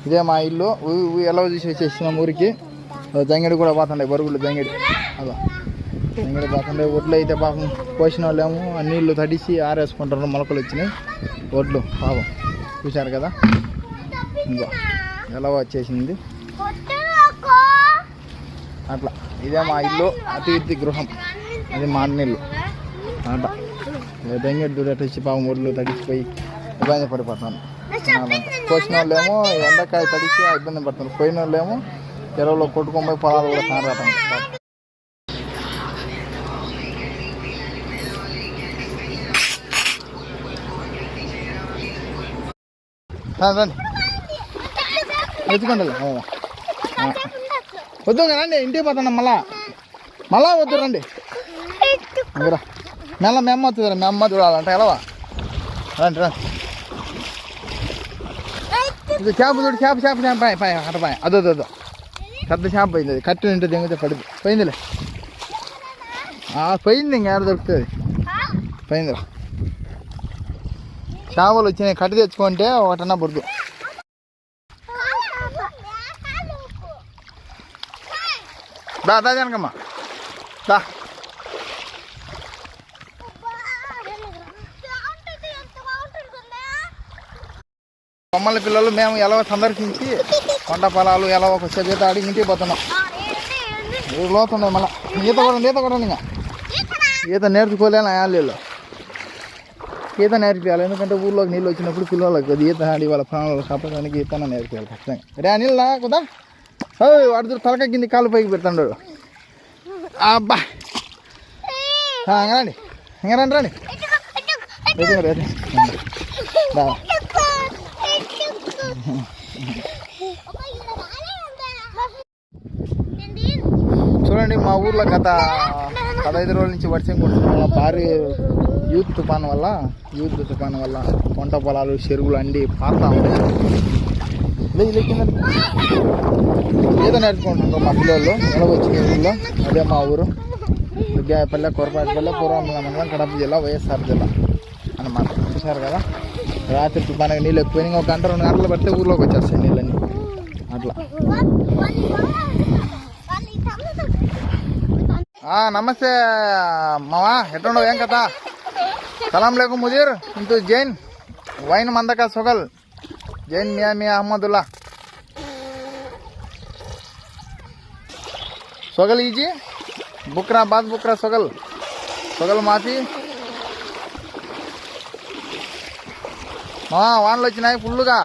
ఇదే మా ఇల్లు. ఎలా చూసి వచ్చేసినాం ఊరికి. జంగిడి కూడా పోతుండే, బరుగులు జంగిడి. అలా జంగిడి పోతుండే. ఒడ్లు అయితే పాపం పోసిన వాళ్ళేమో నీళ్లు తడిసి ఆరేసుకుంటారు. మొలకలు వచ్చినాయి ఒడ్లు పాపం. చూశారు కదా ఇంకో ఎలా వచ్చేసింది అట్లా. ఇదే మా ఇల్లు, అతిథి గృహం. అది మా అన్నిల్లు అట్లా. జంగిడి దూడట వచ్చి పాపం ఒడ్లు తడిసిపోయి ఇబ్బంది పడిపోతాను. పోసిన వాళ్ళేమో ఎండకాయ తడిసి ఇబ్బంది పడుతున్నారు. పోయిన వాళ్ళేమో చెరువులో కొట్టుకొని పోయి పొలాలు కూడా తారటం. రండి ఎత్తుకోండి. వద్దు రండి, ఇంటికి పోతాను. మళ్ళా వద్దు రండి. మెల్ల మెమ్మ వస్తుంది. మెమ్మ చూడాలంటే ఎలావా. రండి రండి. ఇది చేప చూడు. చేప పాయ అటపాయ. అదో పెద్ద చేప పోయింది. అది కట్టి ఉంటే దిగితే పడింది. పోయిందిలే. పోయింది. ఇంకా ఏడ దొరుకుతుంది. పోయిందిరా. చేపలు వచ్చినాయి. కట్టి తెచ్చుకుంటే ఒకటన్నా పడుతు. దా జనకమ్మ దా. బొమ్మల పిల్లలు మేము ఎలా సందర్శించి కొండ పొలాలు ఎలా ఒక ఈత ఆడి ఇంటికి పోతున్నాం. లోతుండే మళ్ళీ ఈత కూడా ఇంకా ఈత నేర్చుకోలేను. ఆయాలు ఈత నేర్పియాలి. ఎందుకంటే ఊళ్ళోకి నీళ్ళు వచ్చినప్పుడు పిల్లలకి అది ఈత ఆడి వాళ్ళ ప్రాణాలు కాపాడడానికి ఈతన నేర్పియాలి ఖచ్చితంగా. రే నీళ్ళు నాకుదా. వాడు తలకాయ కింది కాలు పైకి పెడతాడు. అబ్బా రండి. ఇంకా రండి చూడండి. మా ఊర్లో గత 15 రోజుల నుంచి వర్షం కురుస్తున్న వల్ల భారీ యూత్ తుఫాను వల్ల పంట పొలాలు చెరువులు అండి పారుతా ఉంటాయి. ఏదో నేర్చుకుంటున్నారు మా పిల్లలు. ఎలాగొచ్చిన ఊళ్ళో అదే మా ఊరు దుగ్గాయపల్లె, కొరపాటిపల్లె, పూర్వమండల మండలం, కడప జిల్లా, వైఎస్ఆర్ జిల్లా అన్నమాట. చూసారు కదా. రాత్రి తుఫానికి నీళ్ళు ఎక్కువ ఒక గంట 2 గంటలు పడితే ఊర్లోకి వచ్చేస్తాయి నీళ్ళని అట్లా. నమస్తే మావా, ఎట్లుండవు? ఏం కదా. సలాం లేకు ముదీర్. ఇంటూ జైన్ వైన్ మందక సొగల్ జైన్ మియా అహ్మదుల్లా సొగల్ ఈజీ బుక్రా బాద్ బుక్రా సొగల్ మాఫీ. వానలు వచ్చినాయి ఫుల్లుగా.